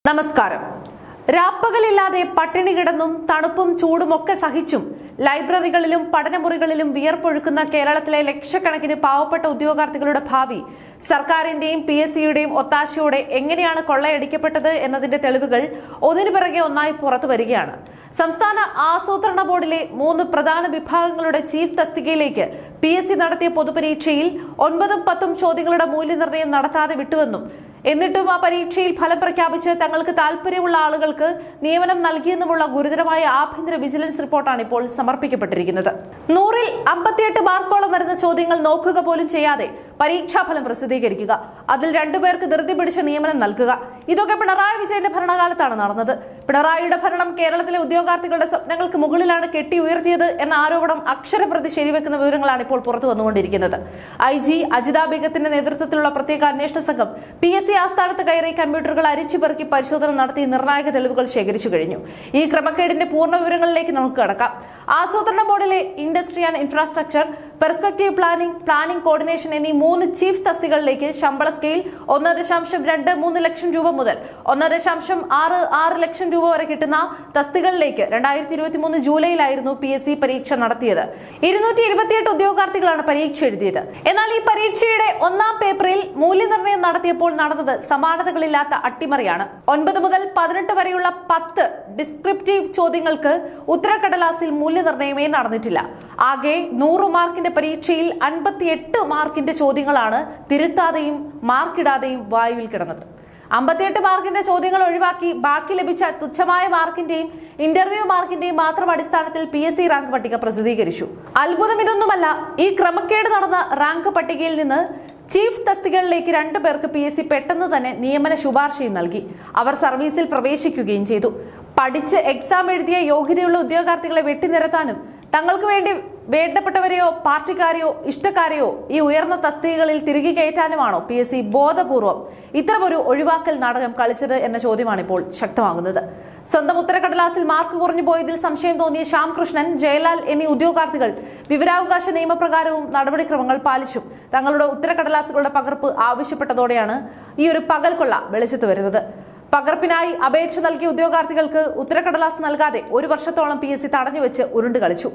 നമസ്കാരം. രാപ്പകലില്ലാതെ പട്ടിണി കിടന്നും തണുപ്പും ചൂടുമൊക്കെ സഹിച്ചും ലൈബ്രറികളിലും പഠനമുറികളിലും വിയർപ്പൊഴുക്കുന്ന കേരളത്തിലെ ലക്ഷക്കണക്കിന് പാവപ്പെട്ട ഉദ്യോഗാർത്ഥികളുടെ ഭാവി സർക്കാരിന്റെയും PSCയുടെയും ഒത്താശയോടെ എങ്ങനെയാണ് കൊള്ളയടിക്കപ്പെട്ടത് എന്നതിന്റെ തെളിവുകൾ ഒന്നിനു പിറകെ ഒന്നായി പുറത്തു വരികയാണ്. സംസ്ഥാന ആസൂത്രണ ബോർഡിലെ 3 പ്രധാന വിഭാഗങ്ങളുടെ ചീഫ് തസ്തികയിലേക്ക് PSC നടത്തിയ പൊതുപരീക്ഷയിൽ 9ഉം 10ഉം ചോദ്യങ്ങളുടെ മൂല്യനിർണ്ണയം നടത്താതെ വിട്ടുവെന്നും എന്നിട്ടും ആ പരീക്ഷയിൽ ഫലം പ്രഖ്യാപിച്ച് തങ്ങൾക്ക് താല്പര്യമുള്ള ആളുകൾക്ക് നിയമനം നൽകിയെന്നുമുള്ള ഗുരുതരമായ ആഭ്യന്തര വിജിലൻസ് റിപ്പോർട്ടാണ് ഇപ്പോൾ സമർപ്പിക്കപ്പെട്ടിരിക്കുന്നത്. 100ൽ 58 മാർക്കോളം വരുന്ന ചോദ്യങ്ങൾ നോക്കുക പോലും ചെയ്യാതെ പരീക്ഷാഫലം പ്രസിദ്ധീകരിക്കുക, അതിൽ 2 പേർക്ക് ധൃതി പിടിച്ച നിയമനം നൽകുക, ഇതൊക്കെ പിണറായി വിജയന്റെ ഭരണകാലത്താണ് നടന്നത്. പിണറായിയുടെ ഭരണം കേരളത്തിലെ ഉദ്യോഗാർത്ഥികളുടെ സ്വപ്നങ്ങൾക്ക് മുകളിലാണ് കെട്ടി ഉയർത്തിയത് എന്ന ആരോപണം അക്ഷരപ്രതി ശരിവെക്കുന്ന വിവരങ്ങളാണ് ഇപ്പോൾ പുറത്തു വന്നുകൊണ്ടിരിക്കുന്നത്. IG അജിത ബീഗത്തിന്റെ നേതൃത്വത്തിലുള്ള പ്രത്യേക അന്വേഷണ സംഘം PSC ആസ്ഥാനത്ത് കയറി കമ്പ്യൂട്ടറുകൾ അരിച്ചുപെറുക്കി പരിശോധന നടത്തി നിർണായക തെളിവുകൾ ശേഖരിച്ചു കഴിഞ്ഞു. ഈ ക്രമക്കേടിന്റെ പൂർണ്ണ വിവരങ്ങളിലേക്ക് നമുക്ക് കടക്കാം. ആസൂത്രണ ബോർഡിലെ industry and infrastructure, perspective planning coordination എന്നീ 3 ചീഫ് തസ്തികകളിലേക്ക് ശമ്പള സ്കെയിൽ 1.23 ലക്ഷം രൂപ മുതൽ 1.66 ലക്ഷം രൂപ വരെ കിട്ടുന്ന തസ്തികകളിലേക്ക് 2023 ജൂലൈയിലായിരുന്നു PSC പരീക്ഷ നടത്തിയത്. 228 ഉദ്യോഗാർത്ഥികളാണ് പരീക്ഷ എഴുതിയത്. എന്നാൽ ഈ പരീക്ഷയുടെ 1ാം പേപ്പറിൽ മൂല്യനിർണ്ണയം നടത്തിയപ്പോൾ നടന്നത് സമാനതകളില്ലാത്ത അട്ടിമറിയാണ്. 9 മുതൽ 18 വരെയുള്ള 10 ഡിസ്ക്രിപ്റ്റീവ് ചോദ്യങ്ങൾക്ക് ഉത്തരക്കടലാസിൽ മൂല്യനിർണ്ണയമേ നടന്നിട്ടില്ല. ആകെ 100 മാർക്കിന്റെ പരീക്ഷയിൽ 58 മാർക്കിന്റെ ചോദ്യങ്ങളാണ് തിരുത്താതെയും മാർക്കിടാതെയും വായുവിൽ കിടന്നത്. 58 മാർക്കിന്റെ ചോദ്യങ്ങൾ ഒഴിവാക്കി ബാക്കി ലഭിച്ച തുച്ഛമായ മാർക്കിന്റെയും ഇന്റർവ്യൂ മാർക്കിന്റെയും മാത്രം അടിസ്ഥാനത്തിൽ PSC റാങ്ക് പട്ടിക പ്രസിദ്ധീകരിച്ചു. അത്ഭുതം ഇതൊന്നുമല്ല. ഈ ക്രമക്കേട് നടന്ന റാങ്ക് പട്ടികയിൽ നിന്ന് ചീഫ് തസ്തികകളിലേക്ക് 2 പേർക്ക് PSC പെട്ടെന്ന് തന്നെ നിയമന ശുപാർശയും നൽകി. അവർ സർവീസിൽ പ്രവേശിക്കുകയും ചെയ്തു. പഠിച്ച് എക്സാം എഴുതിയ യോഗ്യതയുള്ള ഉദ്യോഗാർത്ഥികളെ വെട്ടിനിരത്താനും തങ്ങൾക്ക് വേണ്ടി വേണ്ടപ്പെട്ടവരെയോ പാർട്ടിക്കാരെയോ ഇഷ്ടക്കാരെയോ ഈ ഉയർന്ന തസ്തികകളിൽ തിരികെ കയറ്റാനുമാണോ PSC ബോധപൂർവം ഇത്തരമൊരു ഒഴിവാക്കൽ നാടകം കളിച്ചത് എന്ന ചോദ്യമാണ് ഇപ്പോൾ ശക്തമാകുന്നത്. സ്വന്തം ഉത്തരക്കടലാസിൽ മാർക്ക് കുറഞ്ഞു പോയതിൽ സംശയം തോന്നിയ ശ്യാം കൃഷ്ണൻ, ജയലാൽ എന്നീ ഉദ്യോഗാർത്ഥികൾ വിവരാവകാശ നിയമപ്രകാരവും നടപടിക്രമങ്ങൾ പാലിച്ചും തങ്ങളുടെ ഉത്തരക്കടലാസുകളുടെ പകർപ്പ് ആവശ്യപ്പെട്ടതോടെയാണ് ഈ ഒരു പകൽക്കൊള്ള വെളിച്ചത്ത് വരുന്നത്. പകർപ്പിനായി അപേക്ഷ നൽകിയ ഉദ്യോഗാർത്ഥികൾക്ക് ഉത്തരക്കടലാസ് നൽകാതെ 1 വർഷത്തോളം PSC തടഞ്ഞുവെച്ച് ഉരുണ്ട് കളിച്ചു.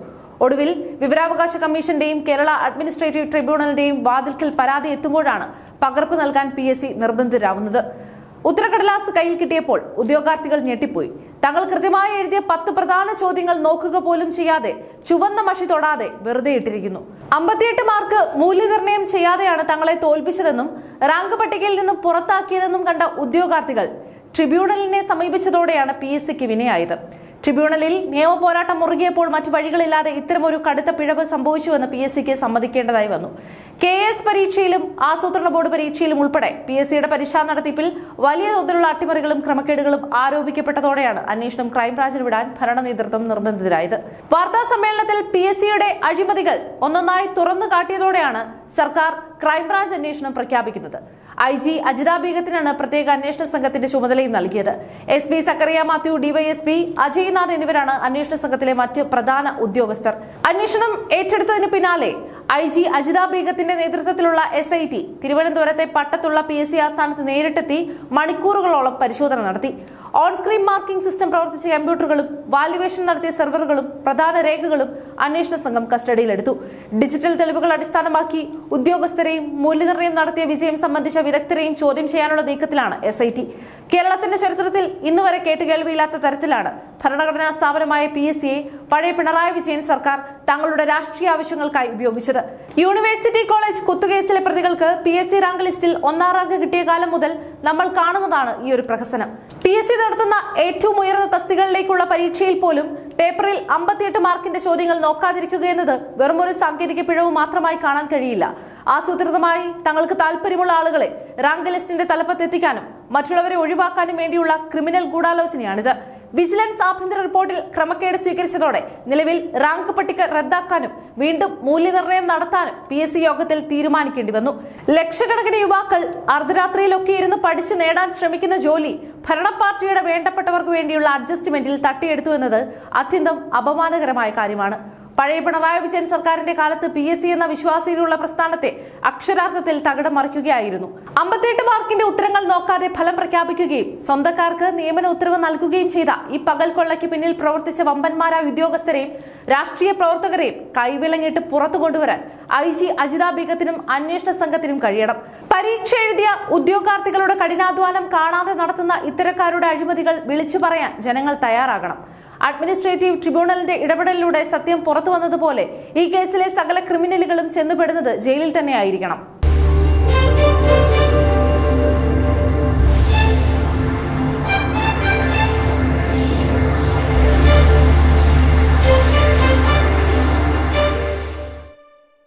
ഒടുവിൽ വിവരാവകാശ കമ്മീഷന്റെയും കേരള അഡ്മിനിസ്ട്രേറ്റീവ് ട്രിബ്യൂണലിന്റെയും വാതിൽക്കൽ പരാതി എത്തുമ്പോഴാണ് പകർപ്പ് നൽകാൻ PSC നിർബന്ധിതരാവുന്നത്. ഉത്തരക്കടലാസ് കയ്യിൽ കിട്ടിയപ്പോൾ ഉദ്യോഗാർത്ഥികൾ ഞെട്ടിപ്പോയി. തങ്ങൾ കൃത്യമായി എഴുതിയ 10 പ്രധാന ചോദ്യങ്ങൾ നോക്കുക പോലും ചെയ്യാതെ ചുവന്ന മഷി തൊടാതെ വെറുതെ ഇട്ടിരിക്കുന്നു. 58 മാർക്ക് മൂല്യനിർണ്ണയം ചെയ്യാതെയാണ് തങ്ങളെ തോൽപ്പിച്ചതെന്നും റാങ്ക് പട്ടികയിൽ നിന്നും പുറത്താക്കിയതെന്നും കണ്ട ഉദ്യോഗാർത്ഥികൾ ട്രിബ്യൂണലിനെ സമീപിച്ചതോടെയാണ് PSCക്ക് വിനയായത്. ട്രിബ്യൂണലിൽ നിയമ പോരാട്ടം മുറുകിയപ്പോൾ മറ്റു വഴികളില്ലാതെ ഇത്തരമൊരു കടുത്ത പിഴവ് സംഭവിച്ചുവെന്ന് PSCക്ക് സമ്മതിക്കേണ്ടതായി വന്നു. KS പരീക്ഷയിലും ആസൂത്രണ ബോർഡ് പരീക്ഷയിലും ഉൾപ്പെടെ PSCയുടെ പരീക്ഷാ നടത്തിപ്പിൽ വലിയ തോതിലുള്ള അട്ടിമറികളും ക്രമക്കേടുകളും ആരോപിക്കപ്പെട്ടതോടെയാണ് അന്വേഷണം ക്രൈംബ്രാഞ്ചിന് വിടാൻ ഭരണ നേതൃത്വം നിർബന്ധിതരായത്. വാർത്താ സമ്മേളനത്തിൽ PSCയുടെ അഴിമതികൾ ഒന്നൊന്നായി തുറന്നു കാട്ടിയതോടെയാണ് സർക്കാർ ക്രൈംബ്രാഞ്ച് അന്വേഷണം പ്രഖ്യാപിക്കുന്നത്. IG അജിത ബീഗത്തിനാണ് പ്രത്യേക അന്വേഷണ സംഘത്തിന്റെ ചുമതലയും നൽകിയത്. SP സക്കറിയ മാത്യു, DYSP അജയ്നാഥ് എന്നിവരാണ് അന്വേഷണ സംഘത്തിലെ മറ്റ് പ്രധാന ഉദ്യോഗസ്ഥർ. അന്വേഷണം ഏറ്റെടുത്തതിന് പിന്നാലെ IG അജിത ബീഗത്തിന്റെ നേതൃത്വത്തിലുള്ള SIT തിരുവനന്തപുരത്തെ പട്ടത്തുള്ള PSC ആസ്ഥാനത്ത് നേരിട്ടെത്തി മണിക്കൂറുകളോളം പരിശോധന നടത്തി. ഓൺ സ്ക്രീൻ മാർക്കിംഗ് സിസ്റ്റം പ്രവർത്തിച്ച കമ്പ്യൂട്ടറുകളും വാല്യുവേഷൻ നടത്തിയ സെർവറുകളും പ്രധാന രേഖകളും അന്വേഷണ സംഘം കസ്റ്റഡിയിലെടുത്തു. ഡിജിറ്റൽ തെളിവുകൾ അടിസ്ഥാനമാക്കി ഉദ്യോഗസ്ഥരെയും മൂല്യനിർണ്ണയം നടത്തിയ വിജയം സംബന്ധിച്ച വിദഗ്ധരെയും ചോദ്യം ചെയ്യാനുള്ള നീക്കത്തിലാണ് SIT. കേരളത്തിന്റെ ചരിത്രത്തിൽ ഇന്നുവരെ കേട്ടുകേൾവിയില്ലാത്ത തരത്തിലാണ് ഭരണഘടനാ സ്ഥാപനമായ PSCയെ പഴയ പിണറായി വിജയൻ സർക്കാർ തങ്ങളുടെ രാഷ്ട്രീയ ആവശ്യങ്ങൾക്കായി ഉപയോഗിച്ചത്. യൂണിവേഴ്സിറ്റി കോളേജ് കുത്തുകേസിലെ പ്രതികൾക്ക് PSC റാങ്ക് ലിസ്റ്റിൽ 1ാം റാങ്ക് കിട്ടിയ കാലം മുതൽ നമ്മൾ കാണുന്നതാണ് ഈ ഒരു പ്രഹസനം. PSC നടത്തുന്ന ഏറ്റവും ഉയർന്ന തസ്തികകളിലേക്കുള്ള പരീക്ഷയിൽ പോലും പേപ്പറിൽ 58 മാർക്കിന്റെ ചോദ്യങ്ങൾ നോക്കാതിരിക്കുക എന്നത് വെറുമൊരു സാങ്കേതിക പിഴവ് മാത്രമായി കാണാൻ കഴിയില്ല. ആസൂത്രിതമായി തങ്ങൾക്ക് താല്പര്യമുള്ള ആളുകളെ റാങ്ക് ലിസ്റ്റിന്റെ തലപ്പത്തെത്തിക്കാനും മറ്റുള്ളവരെ ഒഴിവാക്കാനും വേണ്ടിയുള്ള ക്രിമിനൽ ഗൂഢാലോചനയാണിത്. വിജിലൻസ് ആഭ്യന്തര റിപ്പോർട്ടിൽ ക്രമക്കേട് സ്വീകരിച്ചതോടെ നിലവിൽ റാങ്ക് പട്ടിക റദ്ദാക്കാനും വീണ്ടും മൂല്യനിർണ്ണയം നടത്താനും PSC യോഗത്തിൽ തീരുമാനിക്കേണ്ടി വന്നു. ലക്ഷക്കണക്കിന് യുവാക്കൾ അർദ്ധരാത്രിയിലൊക്കെ ഇരുന്ന് പഠിച്ചു നേടാൻ ശ്രമിക്കുന്ന ജോലി ഭരണ പാർട്ടിയുടെ വേണ്ടപ്പെട്ടവർക്ക് വേണ്ടിയുള്ള അഡ്ജസ്റ്റ്മെന്റിൽ തട്ടിയെടുത്തു എന്നത് അത്യന്തം അപമാനകരമായ കാര്യമാണ്. പഴയ പിണറായി വിജയൻ സർക്കാരിന്റെ കാലത്ത് PSC എന്ന വിശ്വാസിയിലുള്ള പ്രസ്ഥാനത്തെ അക്ഷരാർത്ഥത്തിൽ തകിടം മറിക്കുകയായിരുന്നു. 58 മാർക്കിന്റെ ഉത്തരങ്ങൾ നോക്കാതെ ഫലം പ്രഖ്യാപിക്കുകയും സ്വന്തക്കാർക്ക് നിയമന ഉത്തരവ് നൽകുകയും ചെയ്ത ഈ പകൽ കൊള്ളയ്ക്ക് പിന്നിൽ പ്രവർത്തിച്ച വമ്പന്മാരായ ഉദ്യോഗസ്ഥരെയും രാഷ്ട്രീയ പ്രവർത്തകരെയും കൈവിലങ്ങിട്ട് പുറത്തു കൊണ്ടുവരാൻ IG അജിത ബീഗത്തിനും അന്വേഷണ സംഘത്തിനും കഴിയണം. പരീക്ഷ എഴുതിയ ഉദ്യോഗാർത്ഥികളുടെ കഠിനാധ്വാനം കാണാതെ നടത്തുന്ന ഇത്തരക്കാരുടെ അഴിമതികൾ വിളിച്ചു പറയാൻ ജനങ്ങൾ തയ്യാറാകണം. അഡ്മിനിസ്ട്രേറ്റീവ് ട്രിബ്യൂണലിന്റെ ഇടപെടലിലൂടെ സത്യം പുറത്തു വന്നതുപോലെ ഈ കേസിലെ സകല ക്രിമിനലുകളും ചെന്നുപെടുന്നത് ജയിലിൽ തന്നെയായിരിക്കണം.